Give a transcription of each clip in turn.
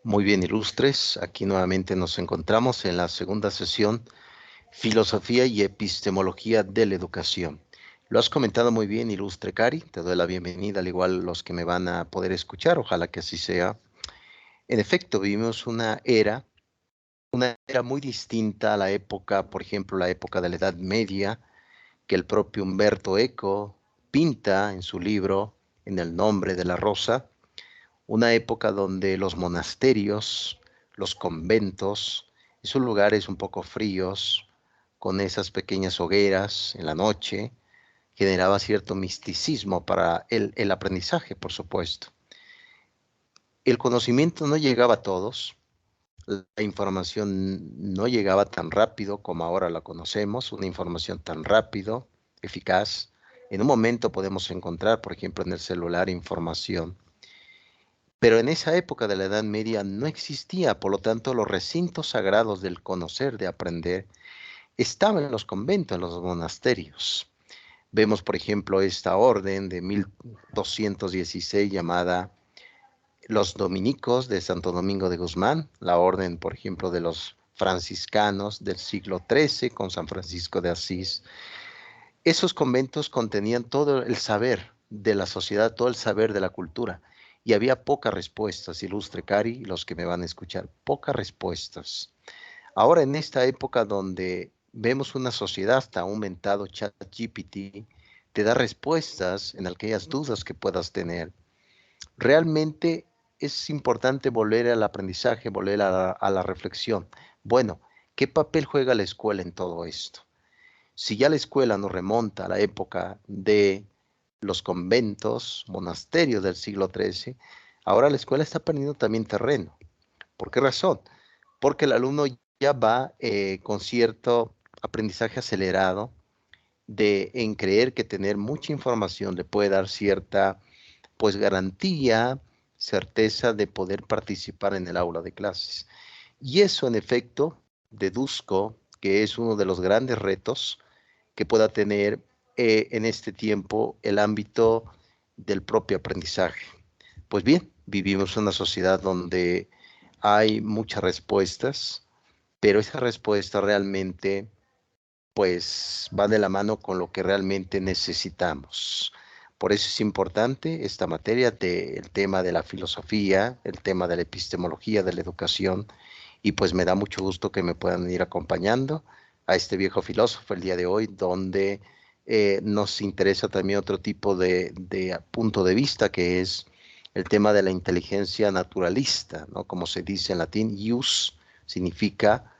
Muy bien, ilustres. Aquí nuevamente nos encontramos en la segunda sesión, Filosofía y Epistemología de la Educación. Lo has comentado muy bien, ilustre Cari. Te doy la bienvenida, al igual los que me van a poder escuchar. Ojalá que así sea. En efecto, vivimos una era muy distinta a la época, por ejemplo, la época de la Edad Media, que el propio Humberto Eco pinta en su libro En el nombre de la rosa, una época donde los monasterios, los conventos, esos lugares un poco fríos, con esas pequeñas hogueras en la noche, generaba cierto misticismo para el aprendizaje, por supuesto. El conocimiento no llegaba a todos, la información no llegaba tan rápido como ahora la conocemos, una información tan rápido, eficaz. En un momento podemos encontrar, por ejemplo, en el celular información. Pero en esa época de la Edad Media no existía, por lo tanto, los recintos sagrados del conocer, de aprender, estaban en los conventos, en los monasterios. Vemos, por ejemplo, esta orden de 1216 llamada los Dominicos de Santo Domingo de Guzmán, la orden, por ejemplo, de los franciscanos del siglo XIII con San Francisco de Asís. Esos conventos contenían todo el saber de la sociedad, todo el saber de la cultura. Y había pocas respuestas, ilustre Cari, los que me van a escuchar, pocas respuestas. Ahora en esta época donde vemos una sociedad, hasta aumentado ChatGPT, te da respuestas en aquellas dudas que puedas tener. Realmente es importante volver al aprendizaje, volver a la reflexión. Bueno, ¿qué papel juega la escuela en todo esto? Si ya la escuela nos remonta a la época de los conventos, monasterios del siglo XIII, ahora la escuela está perdiendo también terreno. ¿Por qué razón? Porque el alumno ya va con cierto aprendizaje acelerado en creer que tener mucha información le puede dar cierta pues garantía, certeza de poder participar en el aula de clases. Y eso en efecto deduzco que es uno de los grandes retos que pueda tener en este tiempo el ámbito del propio aprendizaje. Pues bien, vivimos en una sociedad donde hay muchas respuestas, pero esa respuesta realmente pues va de la mano con lo que realmente necesitamos. Por eso es importante esta materia del tema de la filosofía, el tema de la epistemología de la educación, y pues me da mucho gusto que me puedan ir acompañando a este viejo filósofo el día de hoy, donde nos interesa también otro tipo de punto de vista, que es el tema de la inteligencia naturalista, ¿no? Como se dice en latín, ius significa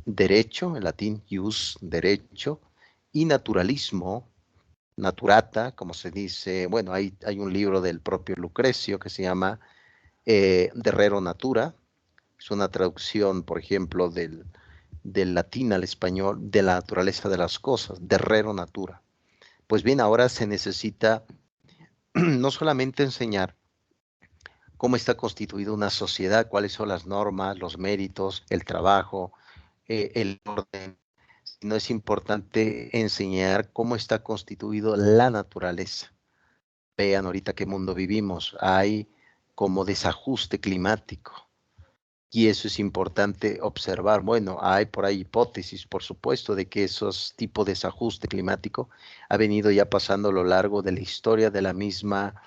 derecho, en latín ius, derecho, y naturalismo, naturata, como se dice, bueno, hay un libro del propio Lucrecio que se llama De Rero Natura, es una traducción, por ejemplo, del latín al español, de la naturaleza de las cosas, de Rero Natura. Pues bien, ahora se necesita no solamente enseñar cómo está constituida una sociedad, cuáles son las normas, los méritos, el trabajo, el orden, sino es importante enseñar cómo está constituido la naturaleza. Vean ahorita qué mundo vivimos. Hay como desajuste climático. Y eso es importante observar. Bueno, hay por ahí hipótesis, por supuesto, de que esos tipos de desajuste climático ha venido ya pasando a lo largo de la historia de la misma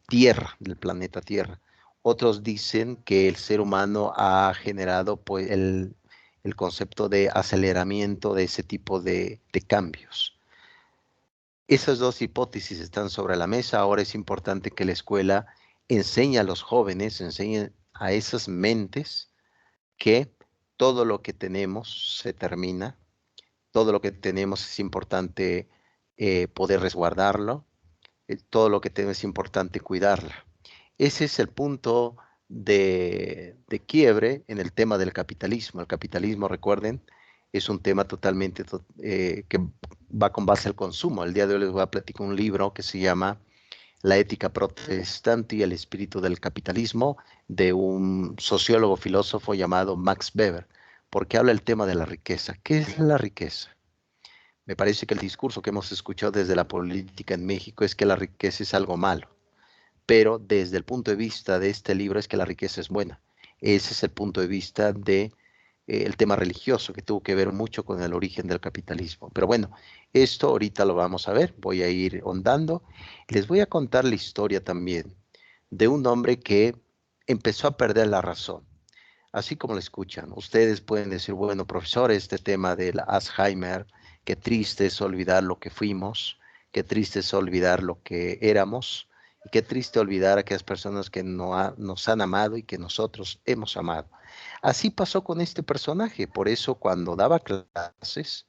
Tierra, del planeta Tierra. Otros dicen que el ser humano ha generado pues, el concepto de aceleramiento de ese tipo de cambios. Esas dos hipótesis están sobre la mesa. Ahora es importante que la escuela enseñe a los jóvenes, enseñe a esas mentes que todo lo que tenemos se termina, todo lo que tenemos es importante poder resguardarlo, todo lo que tenemos es importante cuidarla. Ese es el punto de quiebre en el tema del capitalismo. El capitalismo, recuerden, es un tema totalmente que va con base al consumo. El día de hoy les voy a platicar un libro que se llama La ética protestante y el espíritu del capitalismo, de un sociólogo filósofo llamado Max Weber, porque habla el tema de la riqueza. ¿Qué es la riqueza? Me parece que el discurso que hemos escuchado desde la política en México es que la riqueza es algo malo, pero desde el punto de vista de este libro es que la riqueza es buena. Ese es el punto de vista de el tema religioso, que tuvo que ver mucho con el origen del capitalismo. Pero bueno, esto ahorita lo vamos a ver, voy a ir ahondando. Les voy a contar la historia también de un hombre que empezó a perder la razón. Así como lo escuchan, ustedes pueden decir, bueno, profesor, este tema del Alzheimer, qué triste es olvidar lo que fuimos, qué triste es olvidar lo que éramos, y qué triste olvidar a aquellas personas que nos han amado y que nosotros hemos amado. Así pasó con este personaje, por eso cuando daba clases,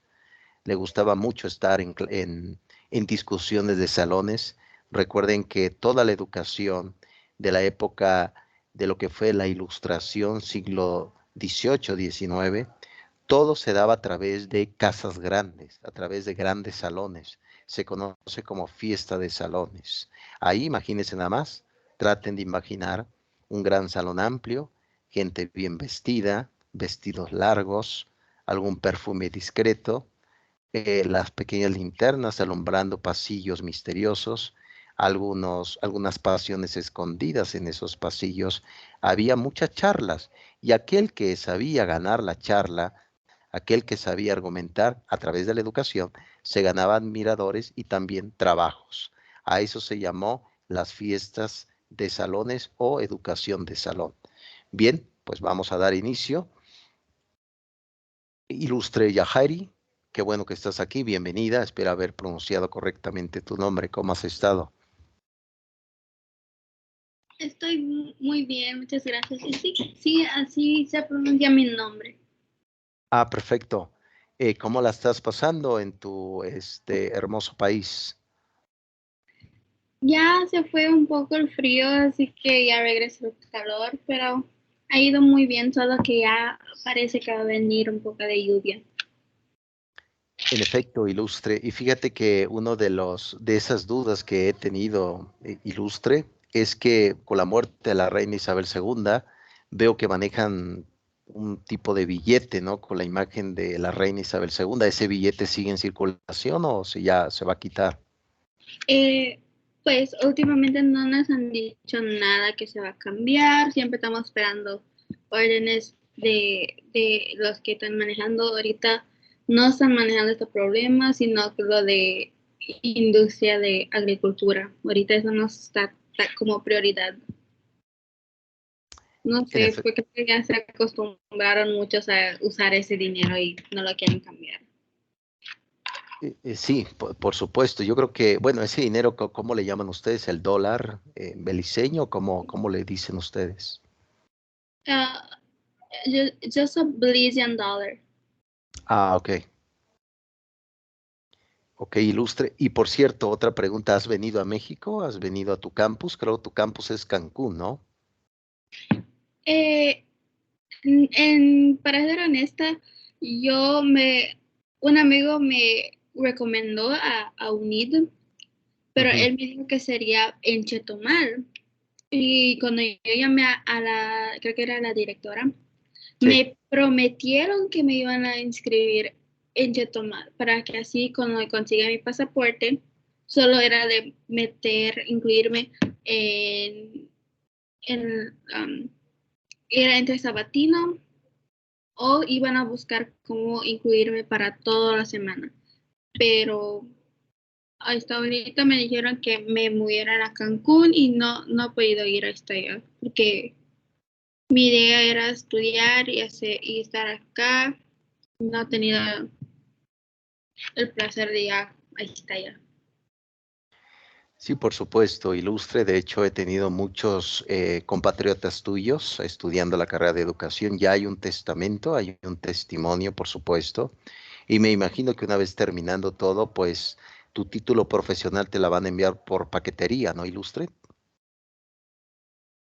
le gustaba mucho estar en discusiones de salones. Recuerden que toda la educación de la época de lo que fue la Ilustración, siglo XVIII, XIX, todo se daba a través de casas grandes, a través de grandes salones. Se conoce como fiesta de salones. Ahí, imagínense nada más, traten de imaginar un gran salón amplio, gente bien vestida, vestidos largos, algún perfume discreto, las pequeñas linternas alumbrando pasillos misteriosos, algunas pasiones escondidas en esos pasillos. Había muchas charlas y aquel que sabía ganar la charla, aquel que sabía argumentar a través de la educación, se ganaba admiradores y también trabajos. A eso se llamó las fiestas de salones o educación de salón. Bien, pues vamos a dar inicio. Ilustre Yajairi, qué bueno que estás aquí, bienvenida, espero haber pronunciado correctamente tu nombre, ¿cómo has estado? Estoy muy bien, muchas gracias. Y sí, así se pronuncia mi nombre. Ah, perfecto. ¿Cómo la estás pasando en tu hermoso país? Ya se fue un poco el frío, así que ya regresó el calor, pero ha ido muy bien, solo que ya parece que va a venir un poco de lluvia. En efecto, Ilustre, y fíjate que uno de esas dudas que he tenido, Ilustre, es que con la muerte de la reina Isabel II, veo que manejan un tipo de billete, ¿no? Con la imagen de la reina Isabel II. ¿Ese billete sigue en circulación o si ya se va a quitar? Eh, pues últimamente no nos han dicho nada que se va a cambiar, siempre estamos esperando órdenes de los que están manejando ahorita. No están manejando este problema, sino que lo de industria de agricultura. Ahorita eso no está como prioridad. No En sé, efecto. porque ya se acostumbraron muchos a usar ese dinero y no lo quieren cambiar. Sí, por supuesto. Yo creo que, bueno, ese dinero, ¿cómo le llaman ustedes? ¿El dólar beliceño? ¿Cómo le dicen ustedes? Uh, just a billion dollar. Ah, ok. Ok, ilustre. Y por cierto, otra pregunta, ¿has venido a México? ¿Has venido a tu campus? Creo que tu campus es Cancún, ¿no? Eh, para ser honesta, un amigo me recomendó a UNID, pero Ujú. él me dijo que sería en Chetumal. Y cuando yo llamé a la, creo que era la directora, Sí. me prometieron que me iban a inscribir en Chetumal para que así cuando consiga mi pasaporte, solo era de incluirme en era entre sabatino o iban a buscar cómo incluirme para toda la semana. Pero hasta ahorita me dijeron que me movieran a Cancún y no he podido ir hasta allá porque mi idea era estudiar y estar acá. No he tenido el placer de ir hasta allá. Sí, por supuesto, ilustre. De hecho, he tenido muchos compatriotas tuyos estudiando la carrera de educación. Ya hay un testamento, hay un testimonio, por supuesto. Y me imagino que una vez terminando todo, pues tu título profesional te la van a enviar por paquetería, ¿no, ilustre?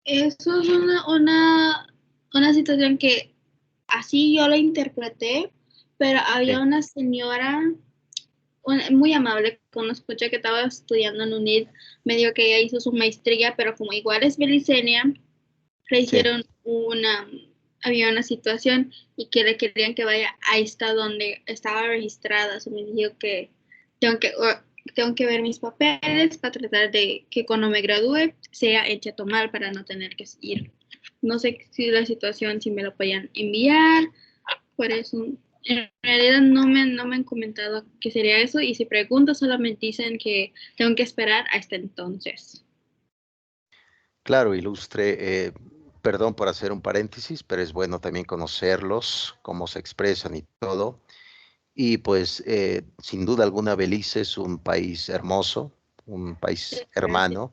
Eso es una situación que así yo la interpreté, pero había Sí, una señora muy amable con una escucha que estaba estudiando en UNID, me dijo que ella hizo su maestría, pero como igual es belicenia, le sí. hicieron había una situación y que le querían que vaya a esta donde estaba registrada. So me dijo que tengo que, tengo que ver mis papeles para tratar de que cuando me gradúe sea en Chetumal para no tener que ir. no sé si la situación, si me lo podían enviar, por eso en realidad no me han comentado qué sería eso y si pregunto solamente dicen que tengo que esperar hasta entonces. Claro, ilustre, perdón por hacer un paréntesis, pero es bueno también conocerlos, cómo se expresan y todo. Y pues, sin duda alguna, Belice es un país hermoso, un país Gracias. hermano.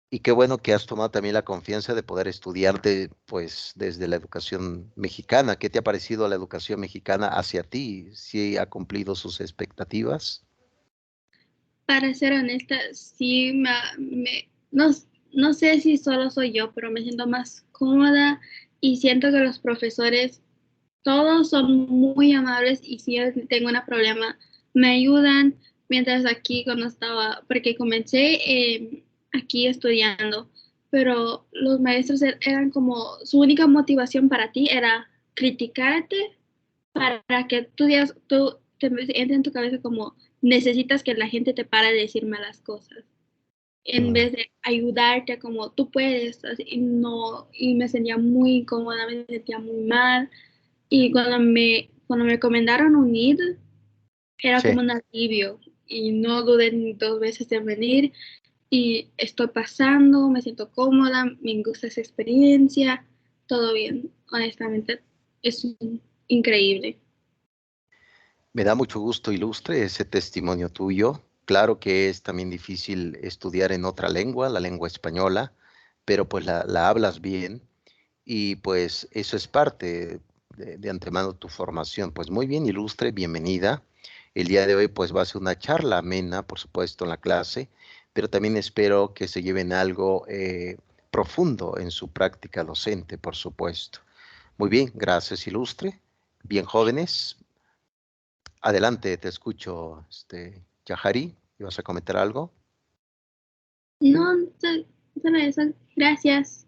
Y qué bueno que has tomado también la confianza de poder estudiar pues, desde la educación mexicana. ¿Qué te ha parecido la educación mexicana hacia ti? ¿Sí ha cumplido sus expectativas? Para ser honesta, sí, no, no sé si solo soy yo, pero me siento más cómoda y siento que los profesores todos son muy amables y si yo tengo un problema me ayudan, mientras aquí cuando estaba, porque comencé aquí estudiando, pero los maestros eran como, su única motivación para ti era criticarte para que tú te entre en tu cabeza como necesitas que la gente te pare de decir malas cosas en Mm, vez de ayudarte como tú puedes y no y me sentía muy incómoda, me sentía muy mal y cuando me recomendaron unir era sí. como un alivio y no dudé ni dos veces en venir y estoy pasando, me siento cómoda, me gusta esa experiencia, todo bien, honestamente increíble. Me da mucho gusto, ilustre, ese testimonio tuyo. Claro que es también difícil estudiar en otra lengua, la lengua española, pero pues la hablas bien y pues eso es parte de antemano tu formación. Pues muy bien, ilustre, bienvenida. El día de hoy pues va a ser una charla amena, por supuesto, en la clase, pero también espero que se lleven algo profundo en su práctica docente, por supuesto. Muy bien, gracias, ilustre. Bien, jóvenes, adelante, te escucho, Yahari, ¿ibas a comentar algo? No, solo eso, gracias.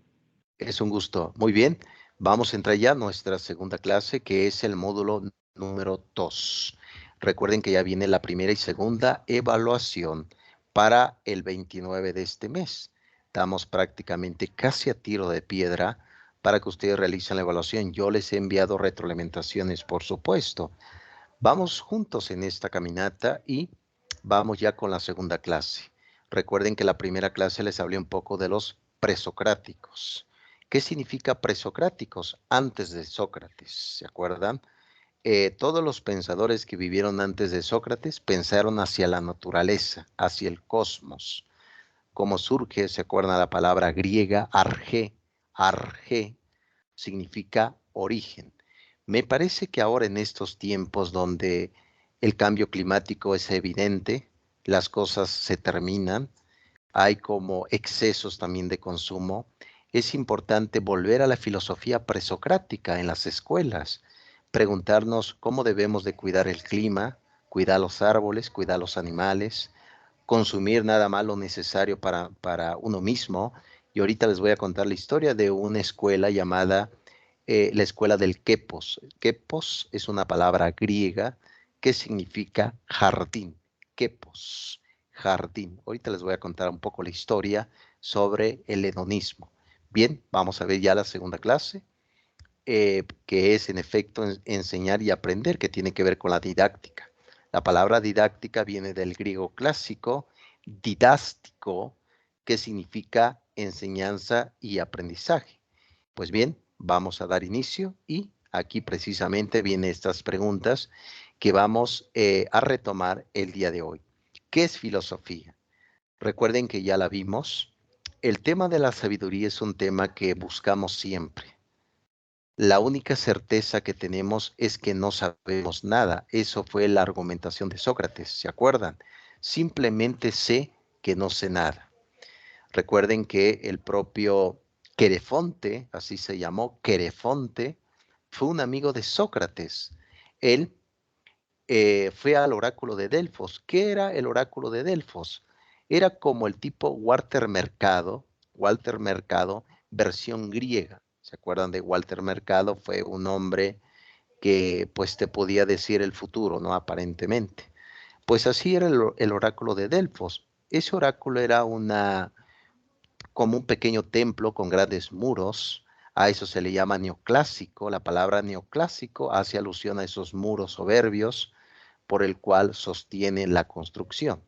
Es un gusto. Muy bien, vamos a entrar ya a nuestra segunda clase, que es el módulo número 2. Recuerden que ya viene la primera y segunda evaluación para el 29 de este mes. Estamos prácticamente casi a tiro de piedra para que ustedes realicen la evaluación. Yo les he enviado retroalimentaciones, por supuesto. Vamos juntos en esta caminata y vamos ya con la segunda clase. Recuerden que la primera clase les hablé un poco de los presocráticos. ¿Qué significa presocráticos? Antes de Sócrates, ¿se acuerdan? Todos los pensadores que vivieron antes de Sócrates pensaron hacia la naturaleza, hacia el cosmos. ¿Cómo surge? ¿Se acuerdan la palabra griega arge? Arge significa origen. Me parece que ahora en estos tiempos donde el cambio climático es evidente, las cosas se terminan, hay como excesos también de consumo, es importante volver a la filosofía presocrática en las escuelas, preguntarnos cómo debemos de cuidar el clima, cuidar los árboles, cuidar los animales, consumir nada más lo necesario para uno mismo. Y ahorita les voy a contar la historia de una escuela llamada la escuela del Quepos. Quepos es una palabra griega que significa jardín. Quepos, jardín. Ahorita les voy a contar un poco la historia sobre el hedonismo. Bien, vamos a ver ya la segunda clase, que es en efecto enseñar y aprender, que tiene que ver con la didáctica. La palabra didáctica viene del griego clásico, didástico, que significa enseñanza y aprendizaje. Pues bien, vamos a dar inicio y aquí precisamente vienen estas preguntas que vamos a retomar el día de hoy. ¿Qué es filosofía? Recuerden que ya la vimos. El tema de la sabiduría es un tema que buscamos siempre. La única certeza que tenemos es que no sabemos nada. Eso fue la argumentación de Sócrates, ¿se acuerdan? Simplemente sé que no sé nada. Recuerden que el propio Querefonte, así se llamó, Querefonte, fue un amigo de Sócrates. Él fue al oráculo de Delfos. ¿Qué era el oráculo de Delfos? Era como el tipo Walter Mercado, versión griega. ¿Se acuerdan de Walter Mercado? Fue un hombre que pues te podía decir el futuro, ¿no? Aparentemente. Pues así era el oráculo de Delfos. Ese oráculo era como un pequeño templo con grandes muros. A eso se le llama neoclásico. La palabra neoclásico hace alusión a esos muros soberbios por el cual sostienen la construcción.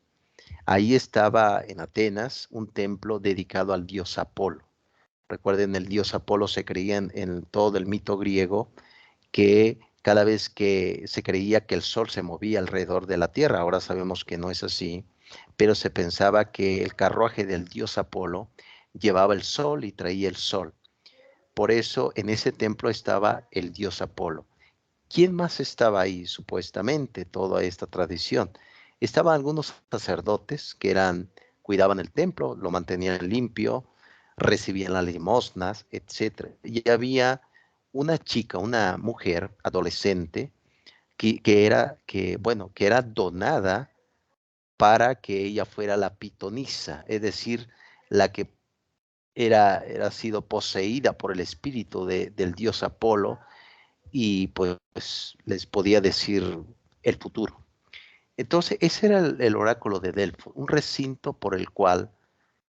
Ahí estaba en Atenas un templo dedicado al dios Apolo. Recuerden, el dios Apolo se creía en todo el mito griego que cada vez que se creía que el sol se movía alrededor de la tierra, ahora sabemos que no es así, pero se pensaba que el carruaje del dios Apolo llevaba el sol y traía el sol. Por eso en ese templo estaba el dios Apolo. ¿Quién más estaba ahí, supuestamente, toda esta tradición? Estaban algunos sacerdotes que cuidaban el templo, lo mantenían limpio, recibían las limosnas, etc. Y había una chica, una mujer adolescente, que era donada para que ella fuera la pitonisa, es decir, la que era sido poseída por el espíritu del dios Apolo y pues les podía decir el futuro. Entonces, ese era el oráculo de Delfos, un recinto por el cual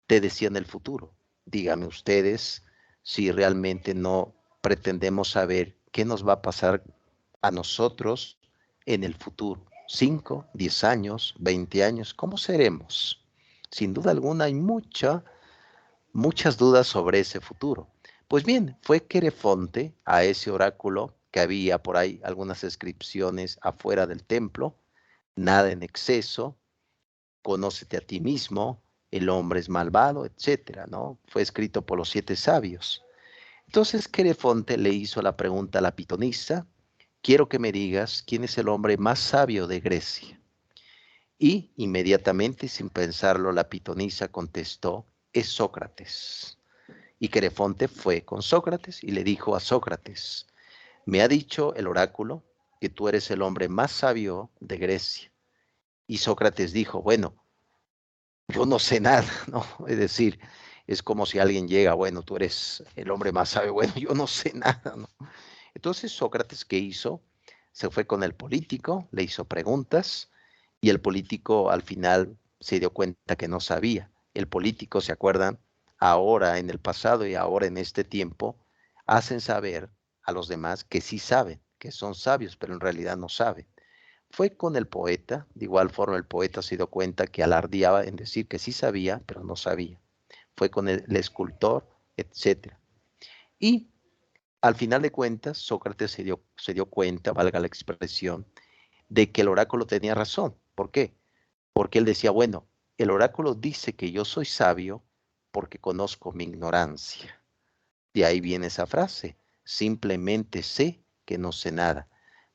te decían el futuro. Díganme ustedes si realmente no pretendemos saber qué nos va a pasar a nosotros en el futuro. 5, 10 años, 20 años, ¿cómo seremos? Sin duda alguna hay muchas dudas sobre ese futuro. Pues bien, fue Querefonte a ese oráculo, que había por ahí algunas inscripciones afuera del templo, nada en exceso, conócete a ti mismo, el hombre es malvado, etcétera, ¿no? Fue escrito por los 7 sabios. Entonces Querefonte le hizo la pregunta a la pitonisa: quiero que me digas quién es el hombre más sabio de Grecia. Y inmediatamente, sin pensarlo, la pitonisa contestó: es Sócrates. Y Querefonte fue con Sócrates y le dijo a Sócrates: me ha dicho el oráculo que tú eres el hombre más sabio de Grecia. Y Sócrates dijo: bueno, yo no sé nada, ¿no? Es decir, es como si alguien llega: bueno, tú eres el hombre más sabio, bueno, yo no sé nada, ¿no? Entonces Sócrates, ¿qué hizo? Se fue con el político, le hizo preguntas y el político al final se dio cuenta que no sabía. El político, ¿se acuerdan? Ahora en el pasado y ahora en este tiempo, hacen saber a los demás que sí saben, que son sabios, pero en realidad no saben. Fue con el poeta, de igual forma el poeta se dio cuenta que alardeaba en decir que sí sabía, pero no sabía. Fue con el escultor, etc. Y al final de cuentas, Sócrates se dio cuenta, valga la expresión, de que el oráculo tenía razón. ¿Por qué? Porque él decía: bueno, el oráculo dice que yo soy sabio porque conozco mi ignorancia. De ahí viene esa frase: simplemente sé que no sé nada.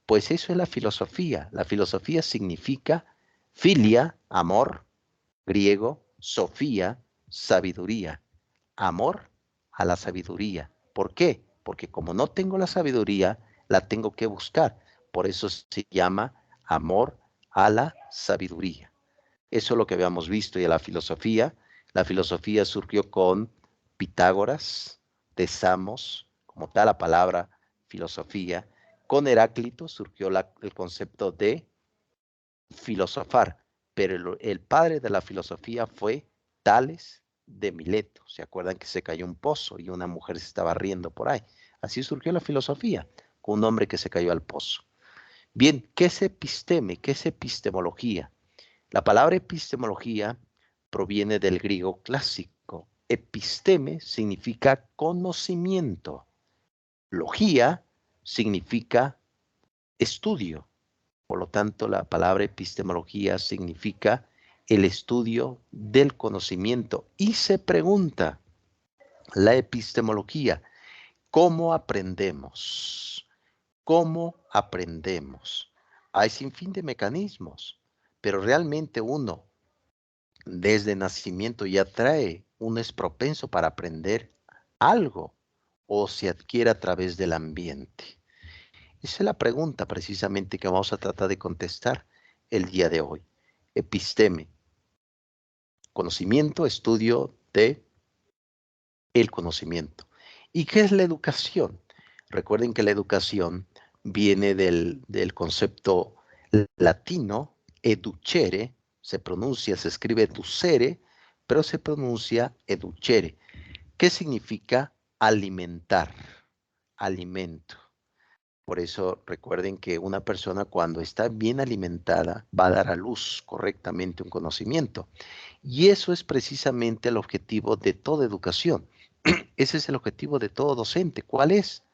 Pues eso es la filosofía. La filosofía significa filia, amor, griego, sofía, sabiduría. Amor a la sabiduría. ¿Por qué? Porque como no tengo la sabiduría, la tengo que buscar. Por eso se llama amor a la sabiduría. Eso es lo que habíamos visto. Y a la filosofía surgió con Pitágoras, de Samos, como tal la palabra filosofía. Con Heráclito surgió el concepto de filosofar, pero el padre de la filosofía fue Tales de Mileto. ¿Se acuerdan que se cayó un pozo y una mujer se estaba riendo por ahí? Así surgió la filosofía, con un hombre que se cayó al pozo. Bien, ¿qué es episteme? ¿Qué es epistemología? La palabra epistemología proviene del griego clásico. Episteme significa conocimiento. Logía significa estudio. Por lo tanto, la palabra epistemología significa el estudio del conocimiento. Y se pregunta, la epistemología: ¿cómo aprendemos? ¿Cómo aprendemos? Hay sin fin de mecanismos, pero realmente uno desde nacimiento ya uno es propenso para aprender algo, o se adquiere a través del ambiente. Esa es la pregunta precisamente que vamos a tratar de contestar el día de hoy. Episteme: conocimiento, estudio de el conocimiento. ¿Y qué es la educación? Recuerden que la educación viene del concepto latino educere, se escribe educere, pero se pronuncia educere. ¿Qué significa alimentar? alimento. Por eso recuerden que una persona cuando está bien alimentada va a dar a luz correctamente un conocimiento. Y eso es precisamente el objetivo de toda educación. Ese es el objetivo de todo docente. ¿Cuál es?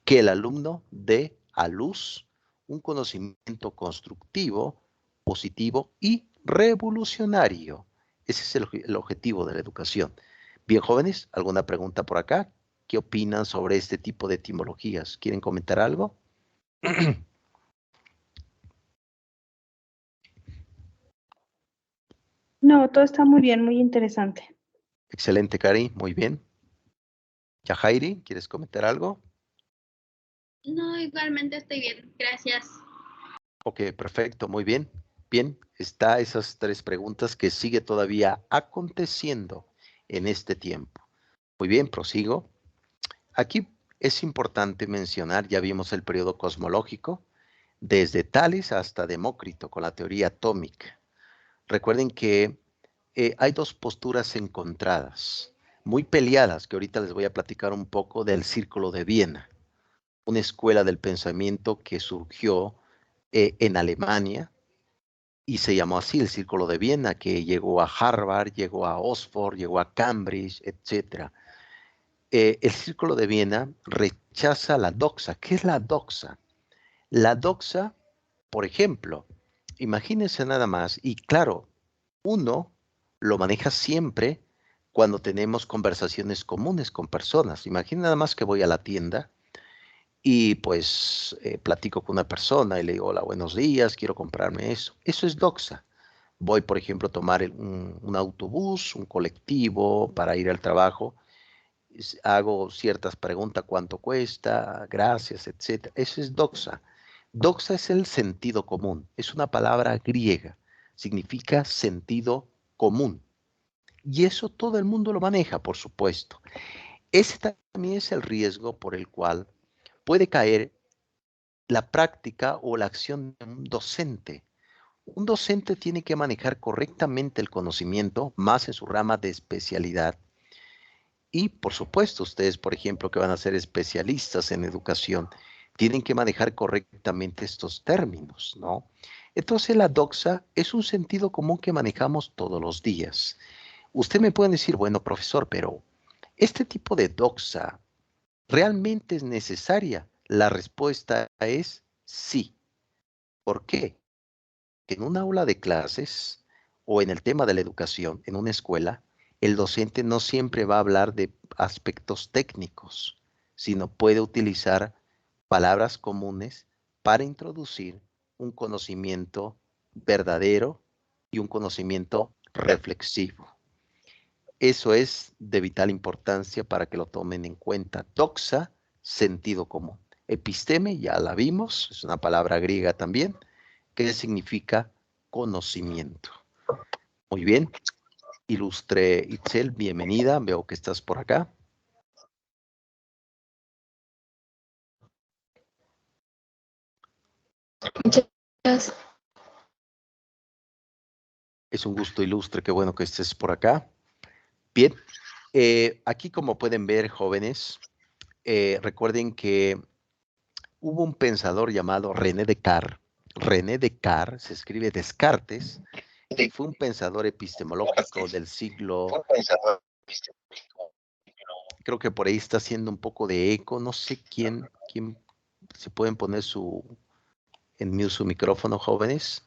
Que el alumno dé a luz un conocimiento constructivo, positivo y revolucionario. Ese es el objetivo de la educación. Bien, jóvenes, ¿alguna pregunta por acá? ¿Qué opinan sobre este tipo de etimologías? ¿Quieren comentar algo? No, todo está muy bien, muy interesante. Excelente, Cari, muy bien. Yajairi, ¿quieres comentar algo? No, igualmente estoy bien, gracias. Ok, perfecto, muy bien. Bien, está esas tres preguntas que sigue todavía aconteciendo en este tiempo. Muy bien, prosigo. Aquí es importante mencionar, ya vimos el periodo cosmológico, desde Tales hasta Demócrito con la teoría atómica. Recuerden que hay dos posturas encontradas, muy peleadas, que ahorita les voy a platicar un poco del Círculo de Viena, una escuela del pensamiento que surgió en Alemania y se llamó así el Círculo de Viena, que llegó a Harvard, llegó a Oxford, llegó a Cambridge, etc. El Círculo de Viena rechaza la doxa. ¿Qué es la doxa? La doxa, por ejemplo, imagínense nada más, y claro, uno lo maneja siempre cuando tenemos conversaciones comunes con personas. Imaginen nada más que voy a la tienda y pues platico con una persona y le digo, hola, buenos días, quiero comprarme eso. Eso es doxa. Voy, por ejemplo, a tomar un autobús, un colectivo para ir al trabajo. Hago ciertas preguntas, cuánto cuesta, gracias, etcétera. Eso es doxa. Doxa es el sentido común. Es una palabra griega. Significa sentido común. Y eso todo el mundo lo maneja, por supuesto. Ese también es el riesgo por el cual puede caer la práctica o la acción de un docente. Un docente tiene que manejar correctamente el conocimiento, más en su rama de especialidad. Y por supuesto, ustedes, por ejemplo, que van a ser especialistas en educación, tienen que manejar correctamente estos términos, ¿no? Entonces, la doxa es un sentido común que manejamos todos los días. Usted me puede decir, bueno, profesor, pero ¿este tipo de doxa realmente es necesaria? La respuesta es sí. ¿Por qué? En un aula de clases o en el tema de la educación, en una escuela, el docente no siempre va a hablar de aspectos técnicos, sino puede utilizar palabras comunes para introducir un conocimiento verdadero y un conocimiento reflexivo. Eso es de vital importancia para que lo tomen en cuenta. Doxa, sentido común. Episteme, ya la vimos, es una palabra griega también, que significa conocimiento. Muy bien. Ilustre Itzel, bienvenida. Veo que estás por acá. Muchas gracias. Es un gusto, Ilustre, qué bueno que estés por acá. Bien, aquí como pueden ver, jóvenes, recuerden que hubo un pensador llamado René Descartes. René Descartes, se escribe Descartes, y fue un pensador epistemológico del siglo, creo que por ahí está haciendo un poco de eco, no sé quién se pueden poner en mute su micrófono, jóvenes.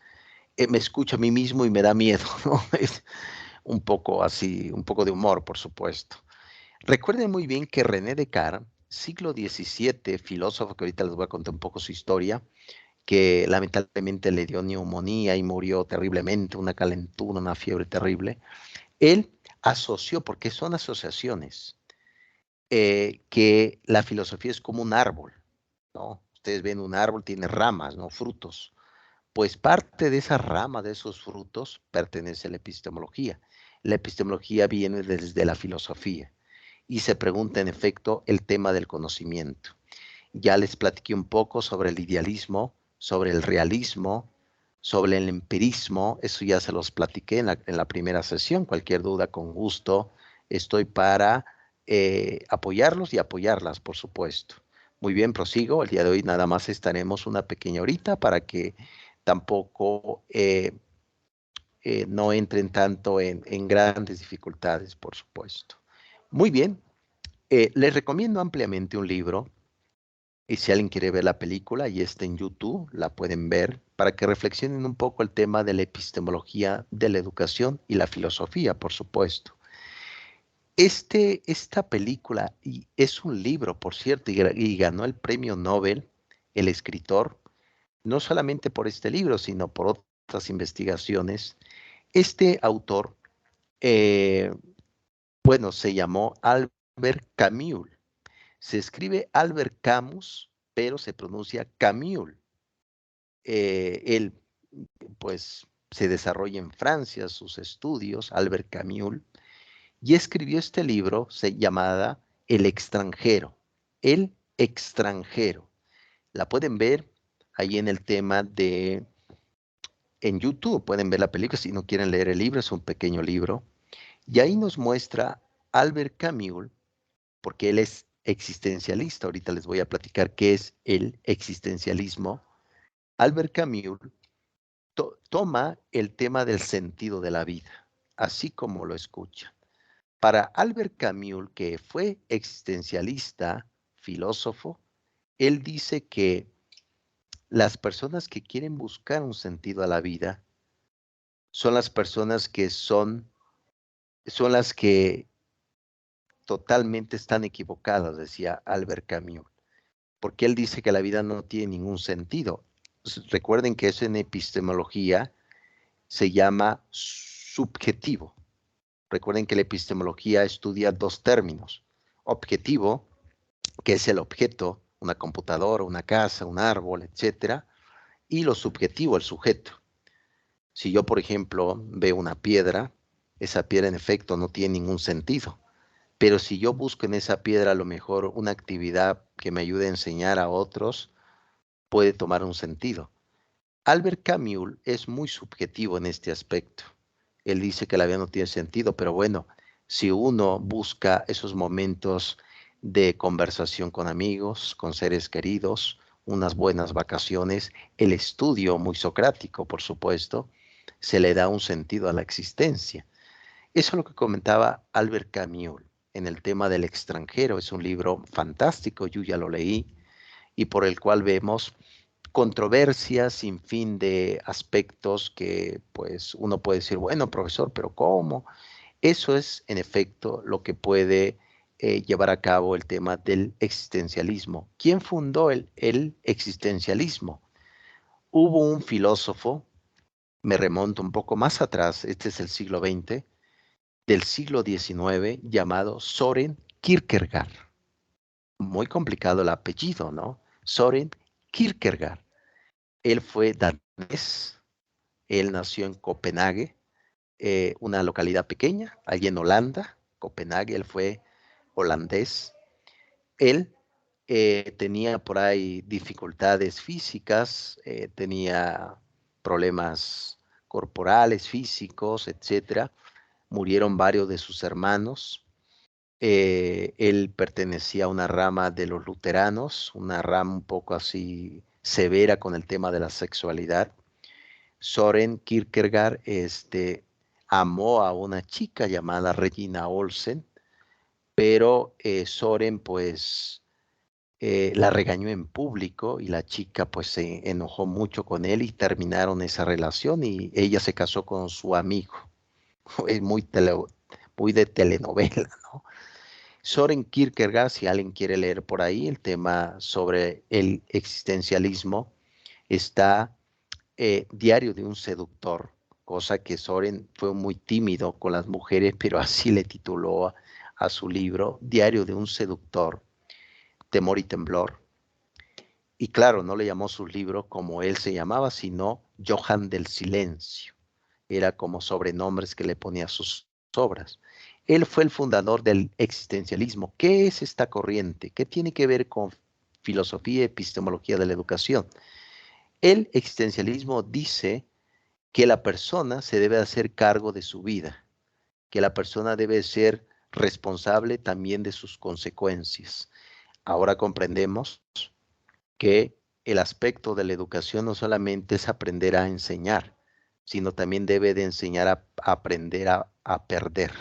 Me escucho a mí mismo y me da miedo, ¿no? Es un poco así, un poco de humor, por supuesto. Recuerden muy bien que René Descartes, siglo XVII, filósofo, que ahorita les voy a contar un poco su historia, que lamentablemente le dio neumonía y murió terriblemente, una calentura, una fiebre terrible. Él asoció, porque son asociaciones, que la filosofía es como un árbol, ¿no? Ustedes ven un árbol, tiene ramas, ¿no? Frutos. Pues parte de esa rama, de esos frutos, pertenece a la epistemología. La epistemología viene desde la filosofía y se pregunta en efecto el tema del conocimiento. Ya les platiqué un poco sobre el idealismo, sobre el realismo, sobre el empirismo, eso ya se los platiqué en la primera sesión. Cualquier duda, con gusto, estoy para apoyarlos y apoyarlas, por supuesto. Muy bien, prosigo. El día de hoy nada más estaremos una pequeña horita para que tampoco no entren tanto en grandes dificultades, por supuesto. Muy bien, les recomiendo ampliamente un libro. Y si alguien quiere ver la película y está en YouTube, la pueden ver para que reflexionen un poco el tema de la epistemología de la educación y la filosofía, por supuesto. Esta película y es un libro, por cierto, y ganó el premio Nobel, el escritor, no solamente por este libro, sino por otras investigaciones. Este autor, eh, bueno, se llamó Albert Camus. Se escribe Albert Camus, pero se pronuncia Camus. Él, pues, se desarrolla en Francia sus estudios, Albert Camus, y escribió este libro llamada El extranjero. El extranjero. La pueden ver ahí en el tema en YouTube, pueden ver la película si no quieren leer el libro, es un pequeño libro. Y ahí nos muestra Albert Camus, porque él es existencialista. Ahorita les voy a platicar qué es el existencialismo. Albert Camus toma el tema del sentido de la vida, así como lo escucha. Para Albert Camus, que fue existencialista, filósofo, él dice que las personas que quieren buscar un sentido a la vida son las personas que son las que totalmente están equivocadas, decía Albert Camus, porque él dice que la vida no tiene ningún sentido. Recuerden que eso en epistemología se llama subjetivo. Recuerden que la epistemología estudia dos términos. Objetivo, que es el objeto, una computadora, una casa, un árbol, etcétera, y lo subjetivo, el sujeto. Si yo, por ejemplo, veo una piedra, esa piedra en efecto no tiene ningún sentido. Pero si yo busco en esa piedra a lo mejor una actividad que me ayude a enseñar a otros, puede tomar un sentido. Albert Camus es muy subjetivo en este aspecto. Él dice que la vida no tiene sentido, pero bueno, si uno busca esos momentos de conversación con amigos, con seres queridos, unas buenas vacaciones, el estudio muy socrático, por supuesto, se le da un sentido a la existencia. Eso es lo que comentaba Albert Camus en el tema del extranjero. Es un libro fantástico, yo ya lo leí, y por el cual vemos controversias sin fin de aspectos que pues uno puede decir, bueno, profesor, pero ¿cómo? Eso es en efecto lo que puede llevar a cabo el tema del existencialismo. ¿Quién fundó el existencialismo? Hubo un filósofo, me remonto un poco más atrás, este es el siglo XX, del siglo XIX, llamado Søren Kierkegaard. Muy complicado el apellido, ¿no? Søren Kierkegaard. Él fue danés, él nació en Copenhague, una localidad pequeña, allí en Holanda, Copenhague, él fue holandés. Él tenía por ahí dificultades físicas, tenía problemas corporales, físicos, etcétera. Murieron varios de sus hermanos. Él pertenecía a una rama de los luteranos, una rama un poco así severa con el tema de la sexualidad. Søren Kierkegaard amó a una chica llamada Regina Olsen, pero Søren pues la regañó en público y la chica pues se enojó mucho con él y terminaron esa relación y ella se casó con su amigo. Es muy de telenovela, ¿no? Søren Kierkegaard, si alguien quiere leer por ahí el tema sobre el existencialismo, está Diario de un seductor, cosa que Søren fue muy tímido con las mujeres, pero así le tituló a su libro, Diario de un seductor, Temor y temblor. Y claro, no le llamó su libro como él se llamaba, sino Johann del Silencio. Era como sobrenombres que le ponía a sus obras. Él fue el fundador del existencialismo. ¿Qué es esta corriente? ¿Qué tiene que ver con filosofía y epistemología de la educación? El existencialismo dice que la persona se debe hacer cargo de su vida, que la persona debe ser responsable también de sus consecuencias. Ahora comprendemos que el aspecto de la educación no solamente es aprender a enseñar, sino también debe de enseñar a aprender a perder,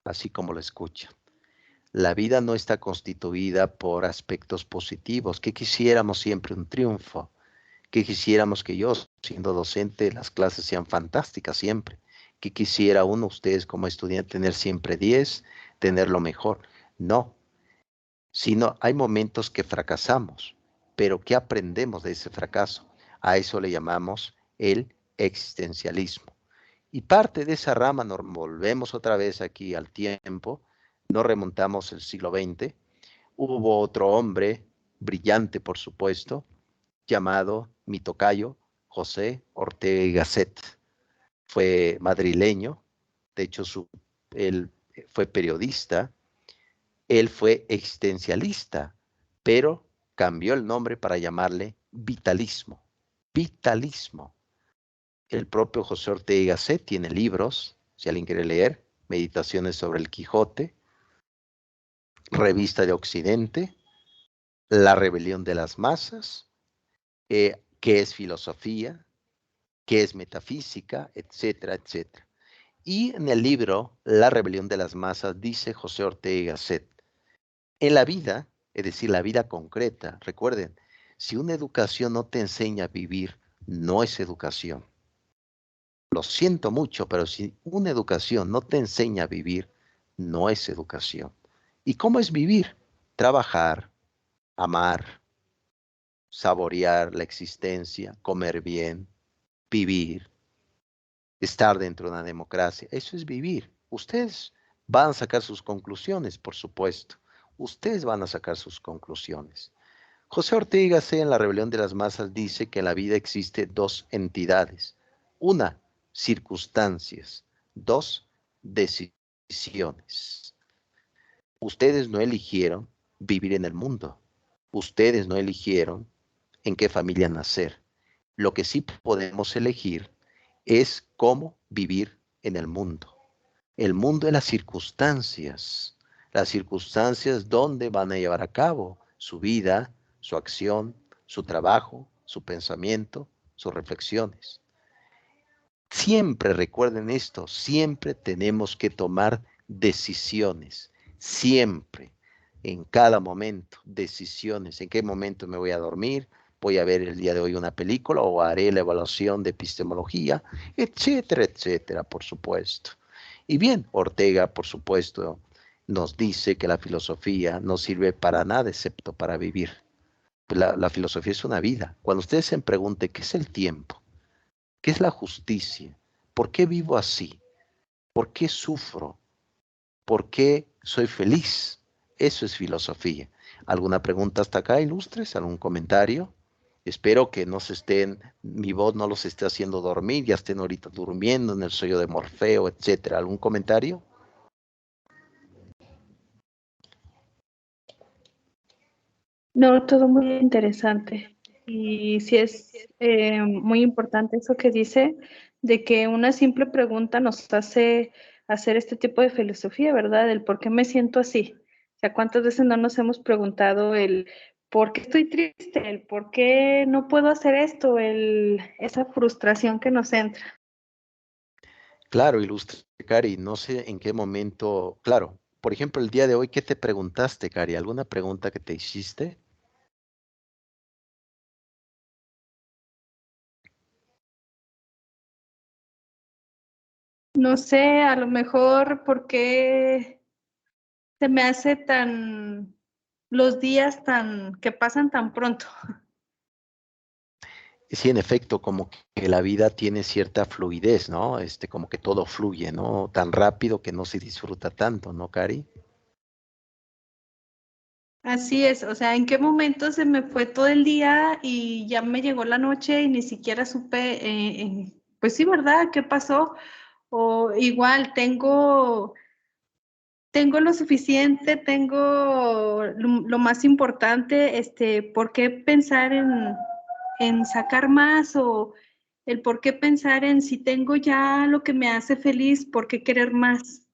así como lo escuchan. La vida no está constituida por aspectos positivos, que quisiéramos siempre un triunfo, que quisiéramos que yo, siendo docente, las clases sean fantásticas siempre, que quisiera uno, ustedes como estudiante, tener siempre 10, tener lo mejor. No, sino hay momentos que fracasamos, pero ¿qué aprendemos de ese fracaso? A eso le llamamos el existencialismo. Y parte de esa rama, nos volvemos otra vez aquí al tiempo, nos remontamos al siglo XX, hubo otro hombre, brillante por supuesto, llamado mi tocayo, José Ortega y Gasset. Fue madrileño, de hecho él fue periodista, él fue existencialista, pero cambió el nombre para llamarle vitalismo. Vitalismo. El propio José Ortega y Gasset tiene libros, si alguien quiere leer, Meditaciones sobre el Quijote, Revista de Occidente, La rebelión de las masas, qué es filosofía, qué es metafísica, etcétera, etcétera. Y en el libro La rebelión de las masas dice José Ortega y Gasset, en la vida, es decir, la vida concreta, recuerden, si una educación no te enseña a vivir, no es educación. Lo siento mucho, pero si una educación no te enseña a vivir, no es educación. ¿Y cómo es vivir? Trabajar, amar, saborear la existencia, comer bien, vivir, estar dentro de una democracia. Eso es vivir. Ustedes van a sacar sus conclusiones, por supuesto. Ustedes van a sacar sus conclusiones. José Ortega C. en La rebelión de las masas dice que en la vida existe dos entidades. Una, circunstancias. Dos, decisiones. Ustedes no eligieron vivir en el mundo. Ustedes no eligieron en qué familia nacer. Lo que sí podemos elegir es cómo vivir en el mundo. El mundo es las circunstancias donde van a llevar a cabo su vida, su acción, su trabajo, su pensamiento, sus reflexiones. Siempre recuerden esto, siempre tenemos que tomar decisiones, siempre, en cada momento, decisiones. ¿En qué momento me voy a dormir? ¿Voy a ver el día de hoy una película o haré la evaluación de epistemología? Etcétera, etcétera, por supuesto. Y bien, Ortega, por supuesto, nos dice que la filosofía no sirve para nada excepto para vivir. La filosofía es una vida. Cuando ustedes se pregunten qué es el tiempo, qué es la justicia, por qué vivo así, por qué sufro, por qué soy feliz, eso es filosofía. ¿Alguna pregunta hasta acá, ilustres? ¿Algún comentario? Espero que no se estén, mi voz no los esté haciendo dormir, ya estén ahorita durmiendo en el sueño de Morfeo, etcétera. ¿Algún comentario? No, todo muy interesante. Y sí es muy importante eso que dice, de que una simple pregunta nos hace hacer este tipo de filosofía, ¿verdad? El por qué me siento así. O sea, ¿cuántas veces no nos hemos preguntado el por qué estoy triste, el por qué no puedo hacer esto, esa frustración que nos entra? Claro, ilustre, Cari, no sé en qué momento, claro, por ejemplo, el día de hoy, ¿qué te preguntaste, Cari? ¿Alguna pregunta que te hiciste? No sé, a lo mejor por qué se me hace tan, los días tan, que pasan tan pronto. Sí, en efecto, como que la vida tiene cierta fluidez, ¿no? Como que todo fluye, ¿no? Tan rápido que no se disfruta tanto, ¿no, Cari? Así es, o sea, ¿en qué momento se me fue todo el día y ya me llegó la noche y ni siquiera supe, pues sí, ¿verdad? ¿Qué pasó? O igual tengo lo suficiente, tengo lo más importante, ¿por qué pensar en sacar más o el por qué pensar en si tengo ya lo que me hace feliz, por qué querer más?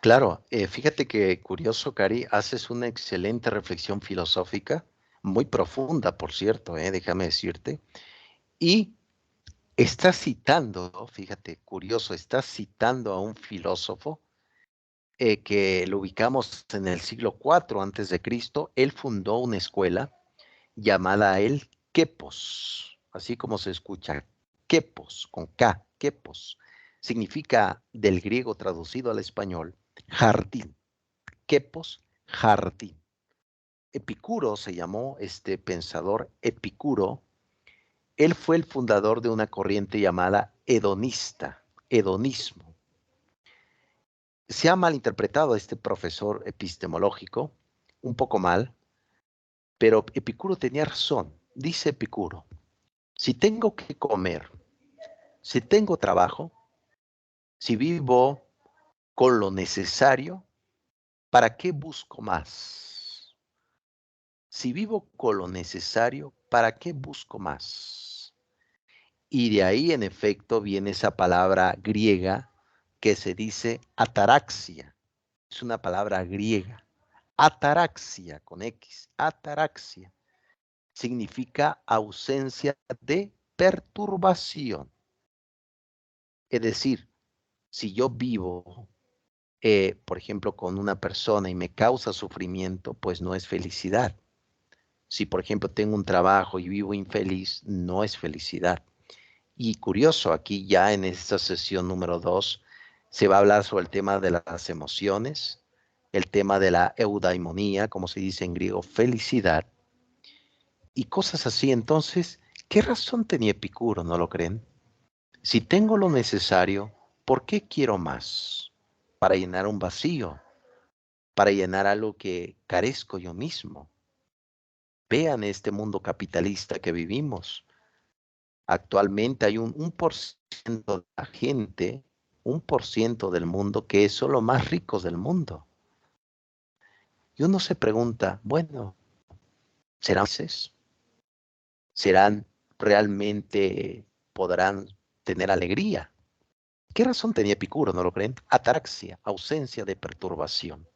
Claro, fíjate que curioso, Cari, haces una excelente reflexión filosófica, muy profunda, por cierto, déjame decirte, y estás citando, fíjate, curioso, estás citando a un filósofo que lo ubicamos en el siglo IV antes de Cristo. Él fundó una escuela llamada el Quepos, así como se escucha, Quepos, con K, Quepos. Significa del griego traducido al español, jardín. Quepos, jardín. Epicuro se llamó este pensador Epicuro. Él fue el fundador de una corriente llamada hedonista, hedonismo. Se ha malinterpretado a este profesor epistemológico, un poco mal, pero Epicuro tenía razón. Dice Epicuro, si tengo que comer, si tengo trabajo, si vivo con lo necesario, ¿para qué busco más? Si vivo con lo necesario, ¿para qué busco más? Y de ahí, en efecto, viene esa palabra griega que se dice ataraxia. Es una palabra griega. Ataraxia, con X. Ataraxia significa ausencia de perturbación. Es decir, si yo vivo, por ejemplo, con una persona y me causa sufrimiento, pues no es felicidad. Si, por ejemplo, tengo un trabajo y vivo infeliz, no es felicidad. Y curioso, aquí ya en esta sesión número 2 se va a hablar sobre el tema de las emociones, el tema de la eudaimonía, como se dice en griego, felicidad, y cosas así. Entonces, ¿qué razón tenía Epicuro, no lo creen? Si tengo lo necesario, ¿por qué quiero más? Para llenar un vacío, para llenar algo que carezco yo mismo. Vean este mundo capitalista que vivimos. Actualmente hay un 1% de la gente, 1% del mundo que son los más ricos del mundo. Y uno se pregunta, bueno, ¿serán felices? ¿Serán realmente, podrán tener alegría? ¿Qué razón tenía Epicuro, no lo creen? Ataraxia, ausencia de perturbación.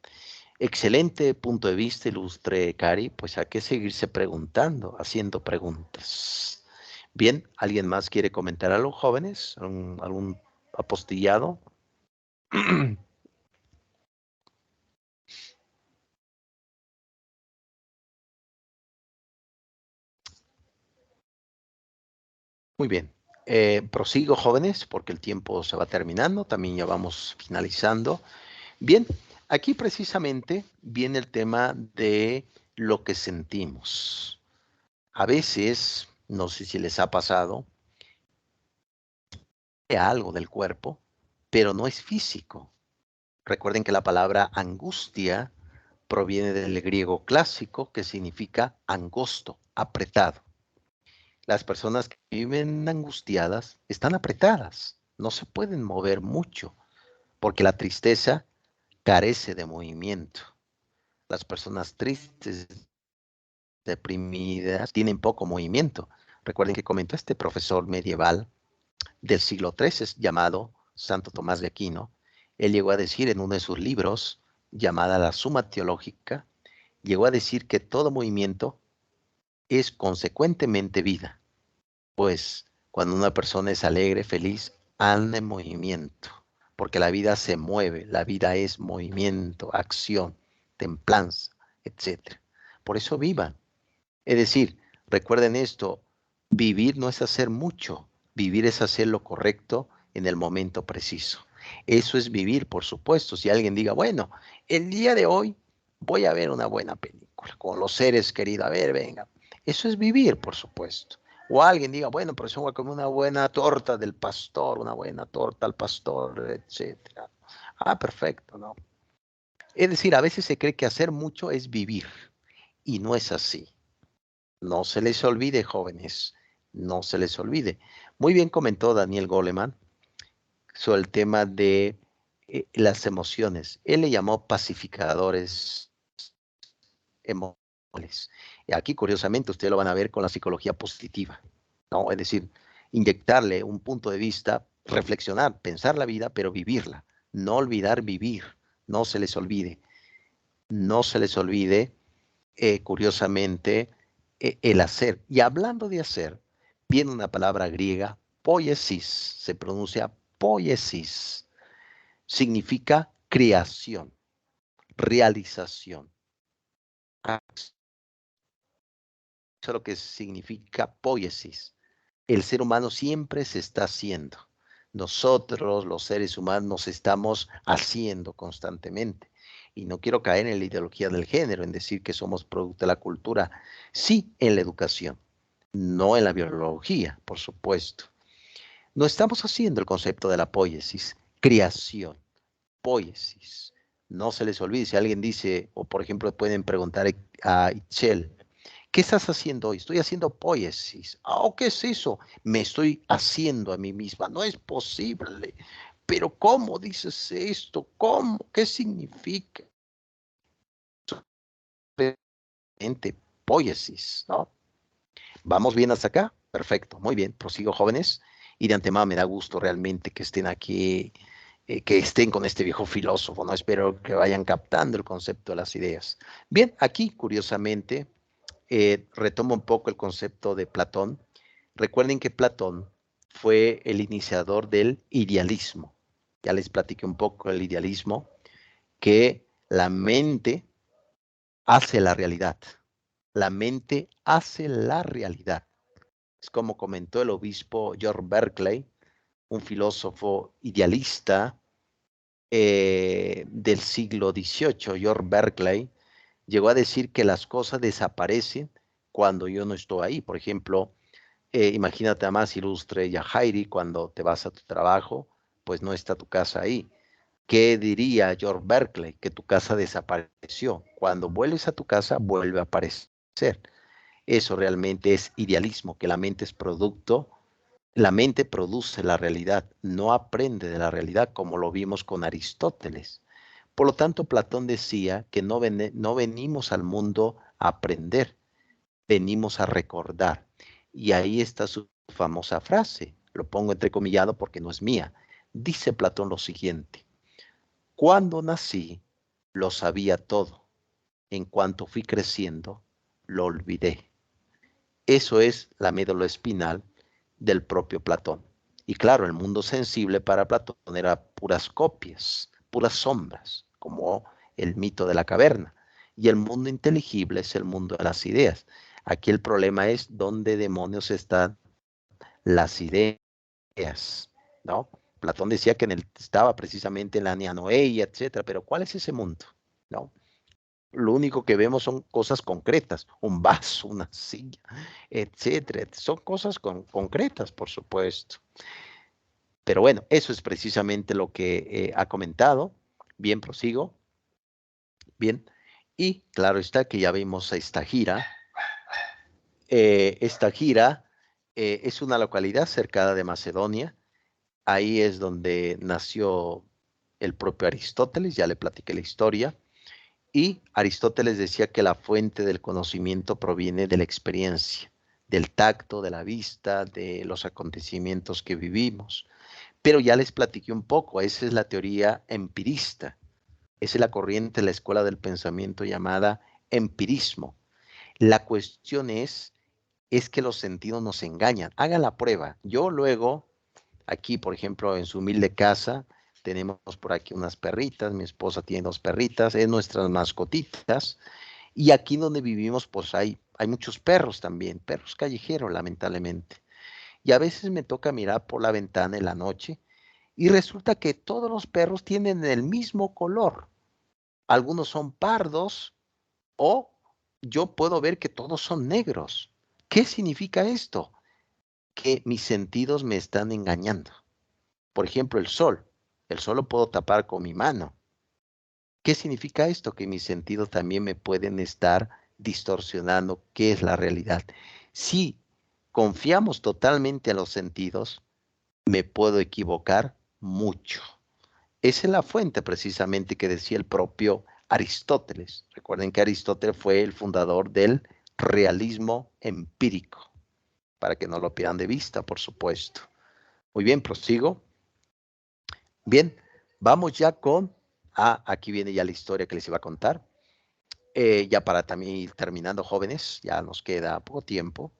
Excelente punto de vista, ilustre Cari, pues hay que seguirse preguntando, haciendo preguntas. Bien, ¿alguien más quiere comentar algo, jóvenes? ¿Algún apostillado? Muy bien. Prosigo, jóvenes, porque el tiempo se va terminando, también ya vamos finalizando. Bien, aquí precisamente viene el tema de lo que sentimos. A veces, no sé si les ha pasado, algo del cuerpo, pero no es físico. Recuerden que la palabra angustia proviene del griego clásico que significa angosto, apretado. Las personas que viven angustiadas están apretadas, no se pueden mover mucho, porque la tristeza carece de movimiento. Las personas tristes, deprimidas, tienen poco movimiento. Recuerden que comentó este profesor medieval del siglo XIII llamado Santo Tomás de Aquino. Él llegó a decir en uno de sus libros, llamada La Suma Teológica, llegó a decir que todo movimiento es consecuentemente vida. Pues cuando una persona es alegre, feliz, anda en movimiento, porque la vida se mueve, la vida es movimiento, acción, templanza, etc. Por eso vivan. Es decir, recuerden esto, vivir no es hacer mucho, vivir es hacer lo correcto en el momento preciso. Eso es vivir, por supuesto. Si alguien diga, bueno, el día de hoy voy a ver una buena película con los seres queridos, a ver, venga. Eso es vivir, por supuesto. O alguien diga, bueno, pero eso voy a comer una buena torta del pastor, una buena torta al pastor, etcétera. Ah, perfecto, ¿no? Es decir, a veces se cree que hacer mucho es vivir y no es así. No se les olvide, jóvenes, no se les olvide. Muy bien comentó Daniel Goleman sobre el tema de las emociones. Él le llamó pacificadores emocionales. Y aquí, curiosamente, ustedes lo van a ver con la psicología positiva, ¿no? Es decir, inyectarle un punto de vista, reflexionar, pensar la vida, pero vivirla. No olvidar vivir, No se les olvide. No se les olvide, curiosamente, el hacer. Y hablando de hacer, viene una palabra griega, poiesis, se pronuncia poiesis. Significa creación, realización. Eso es lo que significa poiesis. El ser humano siempre se está haciendo. Nosotros, los seres humanos, estamos haciendo constantemente. Y no quiero caer en la ideología del género, en decir que somos producto de la cultura. Sí, en la educación, no en la biología, por supuesto. No estamos haciendo el concepto de la poiesis, creación, poiesis. No se les olvide, si alguien dice, o por ejemplo pueden preguntar a Itchel, ¿qué estás haciendo hoy? Estoy haciendo poiesis. ¿Qué es eso? Me estoy haciendo a mí misma. No es posible. Pero ¿cómo dices esto? ¿Cómo? ¿Qué significa? Poiesis, ¿no? ¿Vamos bien hasta acá? Perfecto, muy bien. Prosigo, jóvenes. Y de antemano me da gusto realmente que estén aquí, que estén con este viejo filósofo, ¿no? Espero que vayan captando el concepto de las ideas. Bien, aquí, curiosamente, retomo un poco el concepto de Platón. Recuerden que Platón fue el iniciador del idealismo. Ya les platiqué un poco el idealismo, que la mente hace la realidad. La mente hace la realidad. Es como comentó el obispo George Berkeley, un filósofo idealista del siglo XVIII. George Berkeley llegó a decir que las cosas desaparecen cuando yo no estoy ahí. Por ejemplo, imagínate a más ilustre Yajairi, cuando te vas a tu trabajo, pues no está tu casa ahí. ¿Qué diría George Berkeley? Que tu casa desapareció. Cuando vuelves a tu casa, vuelve a aparecer. Eso realmente es idealismo, que la mente es producto, la mente produce la realidad, no aprende de la realidad, como lo vimos con Aristóteles. Por lo tanto, Platón decía que no venimos al mundo a aprender, venimos a recordar. Y ahí está su famosa frase, lo pongo entrecomillado porque no es mía. Dice Platón lo siguiente: cuando nací, lo sabía todo. En cuanto fui creciendo, lo olvidé. Eso es la médula espinal del propio Platón. Y claro, el mundo sensible para Platón era puras copias, puras sombras, como el mito de la caverna. Y el mundo inteligible es el mundo de las ideas. Aquí el problema es dónde demonios están las ideas, ¿no? Platón decía que estaba precisamente en la Neanoeia, etcétera, pero ¿cuál es ese mundo? ¿No? Lo único que vemos son cosas concretas, un vaso, una silla, etcétera. Son cosas concretas, por supuesto. Pero bueno, eso es precisamente lo que ha comentado. Bien, prosigo. Bien. Y claro está que ya vimos esta gira. Esta gira es una localidad cercana de Macedonia. Ahí es donde nació el propio Aristóteles, ya le platiqué la historia. Y Aristóteles decía que la fuente del conocimiento proviene de la experiencia, del tacto, de la vista, de los acontecimientos que vivimos. Pero ya les platiqué un poco, esa es la teoría empirista, esa es la corriente de la escuela del pensamiento llamada empirismo. La cuestión es que los sentidos nos engañan. Hagan la prueba. Yo luego, aquí, por ejemplo, en su humilde casa, tenemos por aquí unas perritas, mi esposa tiene 2 perritas, es nuestras mascotitas, y aquí donde vivimos, pues hay muchos perros también, perros callejeros, lamentablemente. Y a veces me toca mirar por la ventana en la noche y resulta que todos los perros tienen el mismo color. Algunos son pardos o yo puedo ver que todos son negros. ¿Qué significa esto? Que mis sentidos me están engañando. Por ejemplo, el sol. El sol lo puedo tapar con mi mano. ¿Qué significa esto? Que mis sentidos también me pueden estar distorsionando qué es la realidad. Si confiamos totalmente en los sentidos, me puedo equivocar mucho. Esa es la fuente precisamente que decía el propio Aristóteles. Recuerden que Aristóteles fue el fundador del realismo empírico, para que no lo pierdan de vista, por supuesto. Muy bien, prosigo. Bien, vamos ya con Aquí viene ya la historia que les iba a contar. Ya para también ir terminando, jóvenes, ya nos queda poco tiempo.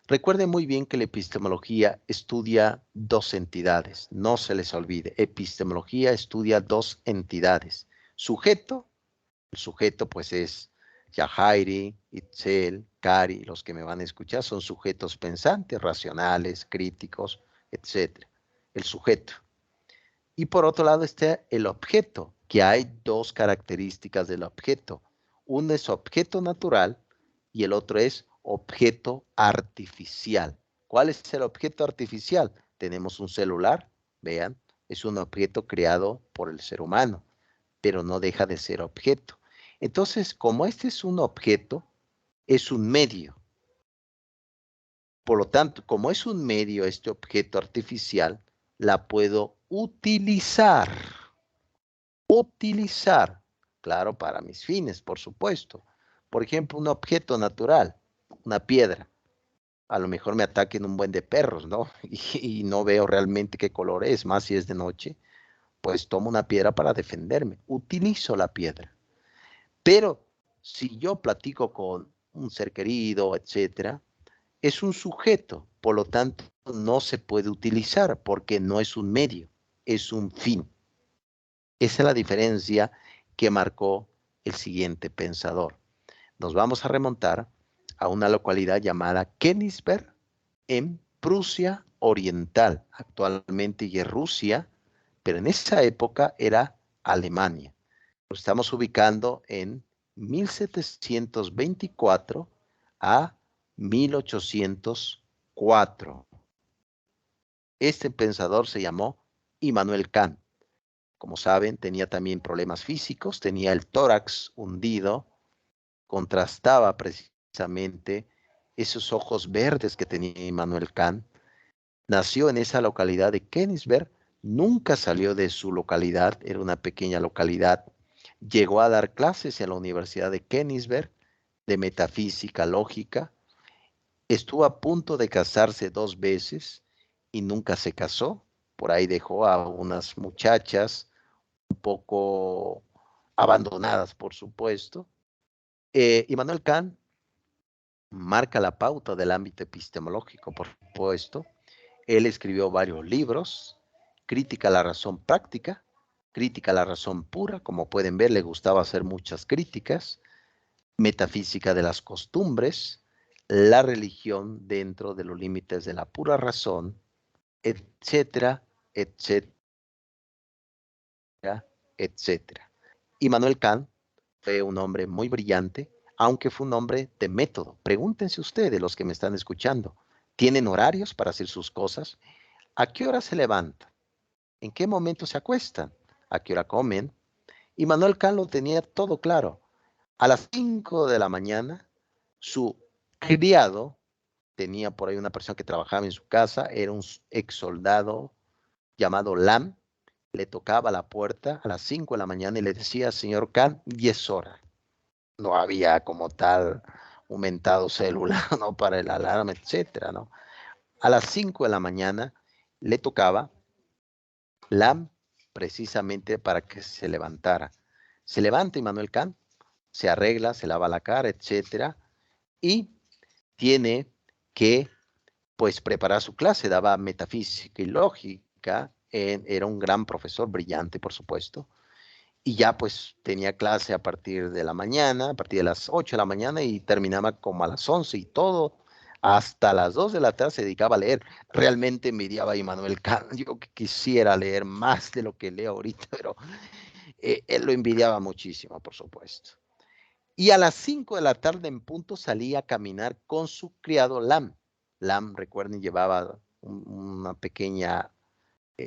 Recuerden muy bien que la epistemología estudia dos entidades, no se les olvide. Epistemología estudia dos entidades. Sujeto, el sujeto pues es Yajairi, Itzel, Cari, los que me van a escuchar son sujetos pensantes, racionales, críticos, etc. El sujeto. Y por otro lado está el objeto, que hay dos características del objeto. Uno es objeto natural y el otro es objeto artificial. ¿Cuál es el objeto artificial? Tenemos un celular, vean, es un objeto creado por el ser humano, pero no deja de ser objeto. Entonces, como este es un objeto, es un medio. Por lo tanto, como es un medio, este objeto artificial, la puedo utilizar. Utilizar, claro, para mis fines, por supuesto. Por ejemplo, un objeto natural, una piedra. A lo mejor me ataquen un buen de perros, ¿no? Y no veo realmente qué color es, más si es de noche, pues tomo una piedra para defenderme. Utilizo la piedra. Pero si yo platico con un ser querido, etcétera, es un sujeto, por lo tanto no se puede utilizar porque no es un medio, es un fin. Esa es la diferencia que marcó el siguiente pensador. Nos vamos a remontar a una localidad llamada Königsberg en Prusia Oriental. Actualmente ya es Rusia, pero en esa época era Alemania. Lo estamos ubicando en 1724 a 1804. Este pensador se llamó Immanuel Kant. Como saben, tenía también problemas físicos, tenía el tórax hundido, contrastaba precisamente esos ojos verdes que tenía Immanuel Kant. Nació en esa localidad de Königsberg, nunca salió de su localidad, era una pequeña localidad. Llegó a dar clases en la Universidad de Königsberg de metafísica lógica. Estuvo a punto de casarse 2 veces y nunca se casó. Por ahí dejó a unas muchachas un poco abandonadas, por supuesto. Immanuel Kant marca la pauta del ámbito epistemológico, por supuesto. Él escribió varios libros, Crítica a la razón práctica, Crítica a la razón pura, como pueden ver, le gustaba hacer muchas críticas, Metafísica de las costumbres, La religión dentro de los límites de la pura razón, etcétera, etcétera, etcétera. Immanuel Kant fue un hombre muy brillante, aunque fue un hombre de método. Pregúntense ustedes, los que me están escuchando, ¿tienen horarios para hacer sus cosas? ¿A qué hora se levantan? ¿En qué momento se acuestan? ¿A qué hora comen? Immanuel Kant lo tenía todo claro. A las 5 de la mañana, su criado, tenía por ahí una persona que trabajaba en su casa, era un ex soldado llamado Lam, le tocaba la puerta a las 5 de la mañana y le decía, señor Kant, 10 horas. No había como tal un mentado celular, ¿no? Para el alarma, etcétera, ¿no? A las 5 de la mañana le tocaba Lam precisamente para que se levantara. Se levanta Immanuel Kant, se arregla, se lava la cara, etcétera, y tiene que pues preparar su clase, daba metafísica y lógica, era un gran profesor, brillante por supuesto, y ya pues tenía clase a partir de la mañana, a partir de las 8 de la mañana y terminaba como a las 11 y todo, hasta las 2 de la tarde se dedicaba a leer. Realmente envidiaba a Immanuel Kant, yo que quisiera leer más de lo que leo ahorita, pero él lo envidiaba muchísimo, por supuesto. Y a las 5 de la tarde en punto salía a caminar con su criado Lam. Lam, recuerden, llevaba una pequeña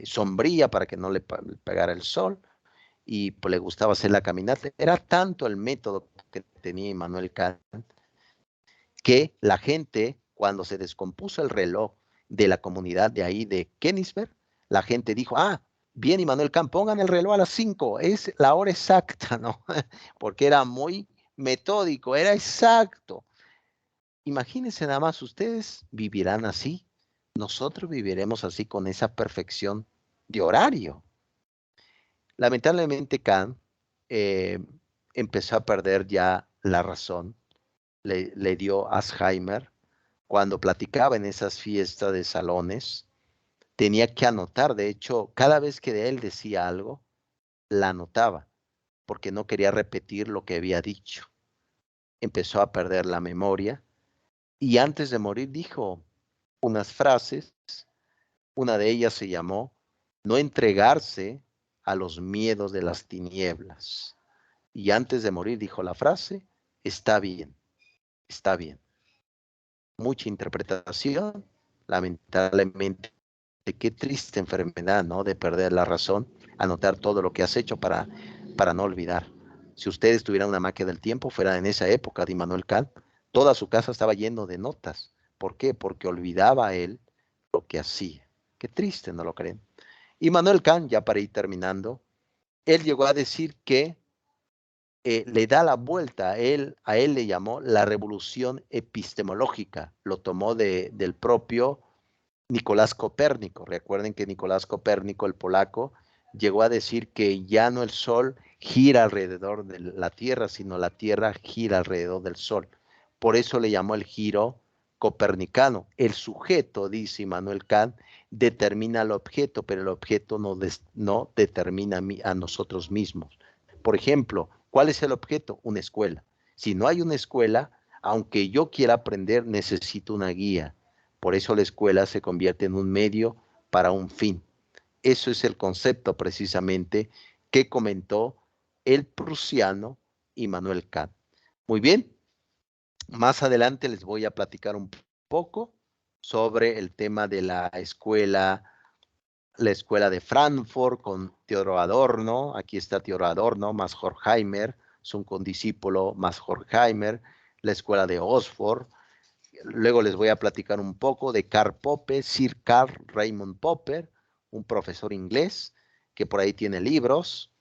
sombrilla para que no le pegara el sol y pues, le gustaba hacer la caminata. Era tanto el método que tenía Immanuel Kant que la gente, cuando se descompuso el reloj de la comunidad de ahí de Königsberg, la gente dijo, bien Immanuel Kant, pongan el reloj a las 5, es la hora exacta, ¿no? Porque era muy metódico, era exacto. Imagínense nada más, ustedes vivirán así, nosotros viviremos así con esa perfección de horario. Lamentablemente Kant empezó a perder ya la razón, le dio Alzheimer. Cuando platicaba en esas fiestas de salones, tenía que anotar. De hecho, cada vez que él decía algo, la anotaba, porque no quería repetir lo que había dicho. Empezó a perder la memoria y antes de morir dijo unas frases. Una de ellas se llamó no entregarse a los miedos de las tinieblas. Y antes de morir dijo la frase, está bien, está bien. Mucha interpretación, lamentablemente, qué triste enfermedad, ¿no? De perder la razón, anotar todo lo que has hecho para no olvidar. Si ustedes tuvieran una máquina del tiempo, fuera en esa época de Immanuel Kant, toda su casa estaba lleno de notas. ¿Por qué? Porque olvidaba él lo que hacía. Qué triste, ¿no lo creen? Immanuel Kant, ya para ir terminando, él llegó a decir que le da la vuelta, a él le llamó la revolución epistemológica, lo tomó del propio Nicolás Copérnico. Recuerden que Nicolás Copérnico, el polaco, llegó a decir que ya no el Sol gira alrededor de la Tierra, sino la Tierra gira alrededor del Sol. Por eso le llamó el giro copernicano. El sujeto, dice Immanuel Kant, determina el objeto, pero el objeto no determina a nosotros mismos. Por ejemplo, ¿cuál es el objeto? Una escuela. Si no hay una escuela, aunque yo quiera aprender, necesito una guía. Por eso la escuela se convierte en un medio para un fin. Eso es el concepto precisamente que comentó el prusiano Immanuel Kant. Muy bien, más adelante les voy a platicar un poco sobre el tema de la escuela de Frankfurt con Theodor Adorno. Aquí está Theodor Adorno más Horkheimer, es un condiscípulo más Horkheimer, la escuela de Oxford. Luego les voy a platicar un poco de Karl Popper, Sir Karl Raymond Popper, un profesor inglés que por ahí tiene libros.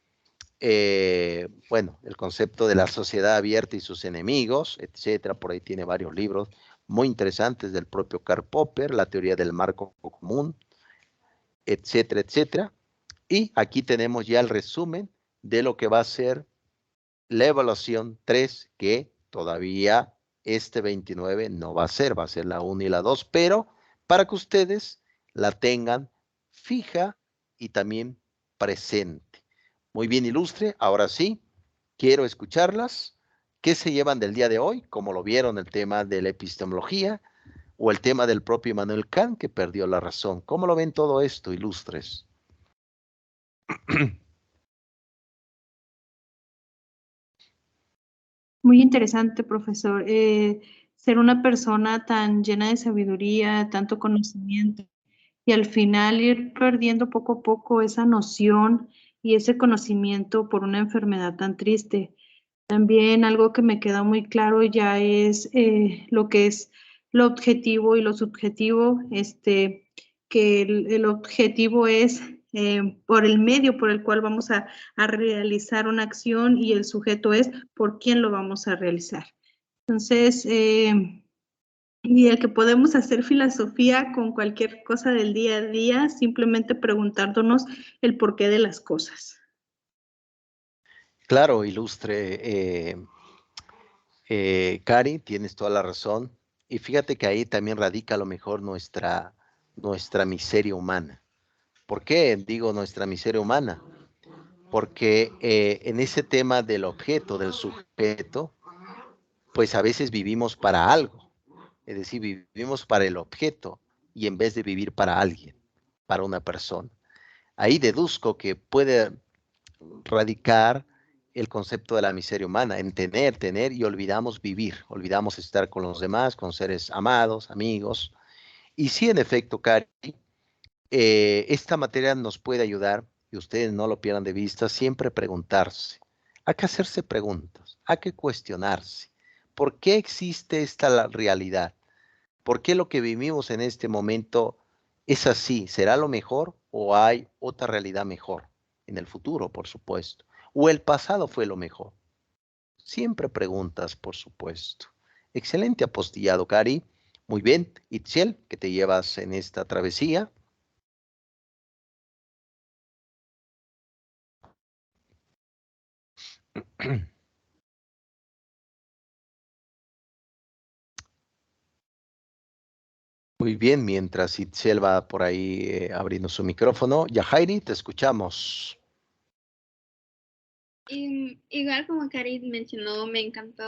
Bueno, el concepto de la sociedad abierta y sus enemigos, etcétera. Por ahí tiene varios libros muy interesantes del propio Karl Popper, la teoría del marco común, etcétera, etcétera. Y aquí tenemos ya el resumen de lo que va a ser la evaluación 3, que todavía este 29 no va a ser la 1 y la 2, pero para que ustedes la tengan fija y también presente. Muy bien, ilustre. Ahora sí, quiero escucharlas. ¿Qué se llevan del día de hoy? Como lo vieron, el tema de la epistemología o el tema del propio Immanuel Kant, que perdió la razón. ¿Cómo lo ven todo esto, ilustres? Muy interesante, profesor. Ser una persona tan llena de sabiduría, tanto conocimiento, y al final ir perdiendo poco a poco esa noción y ese conocimiento por una enfermedad tan triste. También algo que me queda muy claro ya es lo que es lo objetivo y lo subjetivo, que el objetivo es por el medio por el cual vamos a realizar una acción y el sujeto es por quién lo vamos a realizar. Entonces, y el que podemos hacer filosofía con cualquier cosa del día a día, simplemente preguntándonos el porqué de las cosas. Claro, ilustre Cari, tienes toda la razón. Y fíjate que ahí también radica a lo mejor nuestra miseria humana. ¿Por qué digo nuestra miseria humana? Porque en ese tema del objeto, del sujeto, pues a veces vivimos para algo. Es decir, vivimos para el objeto y en vez de vivir para alguien, para una persona. Ahí deduzco que puede radicar el concepto de la miseria humana, en tener y olvidamos vivir, olvidamos estar con los demás, con seres amados, amigos. Y sí, en efecto, Cari, esta materia nos puede ayudar, y ustedes no lo pierdan de vista, siempre preguntarse. Hay que hacerse preguntas, hay que cuestionarse. ¿Por qué existe esta realidad? ¿Por qué lo que vivimos en este momento es así? ¿Será lo mejor o hay otra realidad mejor? En el futuro, por supuesto. ¿O el pasado fue lo mejor? Siempre preguntas, por supuesto. Excelente apostillado, Cari. Muy bien. Itziel, ¿qué te llevas en esta travesía? Muy bien, mientras Itzel va por ahí abriendo su micrófono. Yajairi, te escuchamos. Igual como Cari mencionó, me encantó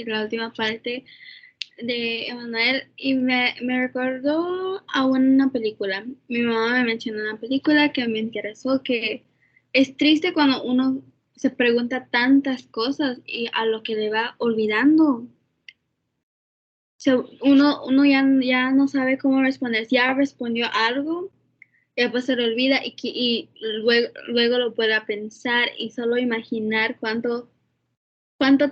la última parte de Emanuel y me recordó a una película. Mi mamá me mencionó una película que me interesó, que es triste cuando uno se pregunta tantas cosas y a lo que le va olvidando. Uno ya no sabe cómo responder. Si ya respondió algo, después se le olvida y luego lo pueda pensar y solo imaginar cuánto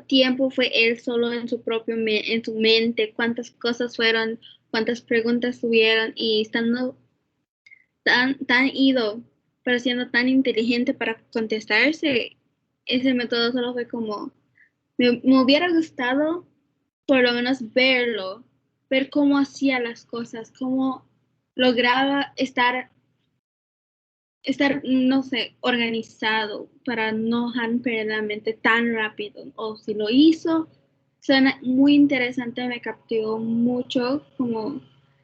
tiempo fue él solo en en su mente, cuántas cosas fueron, cuántas preguntas tuvieron y estando tan ido, pero siendo tan inteligente para contestarse, ese método solo fue como, me hubiera gustado por lo menos ver cómo hacía las cosas, cómo lograba estar, no sé, organizado para no perder la mente tan rápido. O si lo hizo, suena muy interesante, me capturó mucho como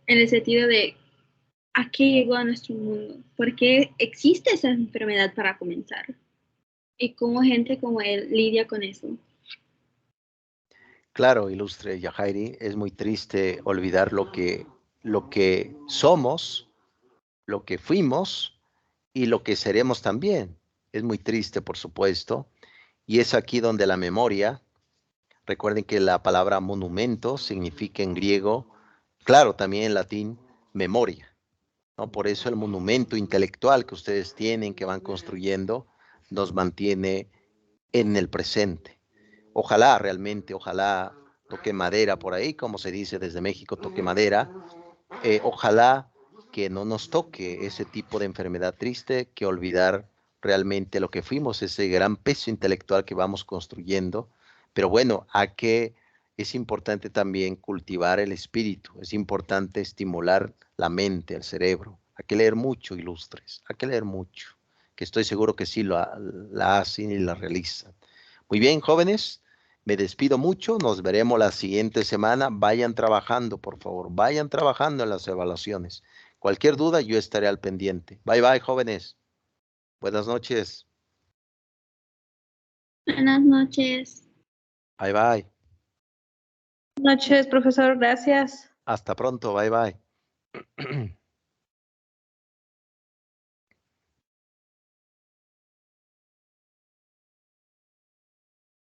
en el sentido de a qué llegó a nuestro mundo, por qué existe esa enfermedad para comenzar y cómo gente como él lidia con eso. Claro, ilustre Yajairi, es muy triste olvidar lo que somos, lo que fuimos y lo que seremos también. Es muy triste, por supuesto, y es aquí donde la memoria, recuerden que la palabra monumento significa en griego, claro, también en latín, memoria, ¿no? Por eso el monumento intelectual que ustedes tienen, que van construyendo, nos mantiene en el presente. Ojalá realmente, ojalá toque madera por ahí, como se dice desde México, toque madera. Ojalá que no nos toque ese tipo de enfermedad triste, que olvidar realmente lo que fuimos, ese gran peso intelectual que vamos construyendo. Pero bueno, es importante también cultivar el espíritu, es importante estimular la mente, el cerebro. Hay que leer mucho, ilustres, hay que leer mucho, que estoy seguro que sí la hacen y la realizan. Muy bien, jóvenes, me despido mucho, nos veremos la siguiente semana. Vayan trabajando, por favor, vayan trabajando en las evaluaciones. Cualquier duda, yo estaré al pendiente. Bye, bye, jóvenes. Buenas noches. Buenas noches. Bye, bye. Buenas noches, profesor, gracias. Hasta pronto, bye, bye.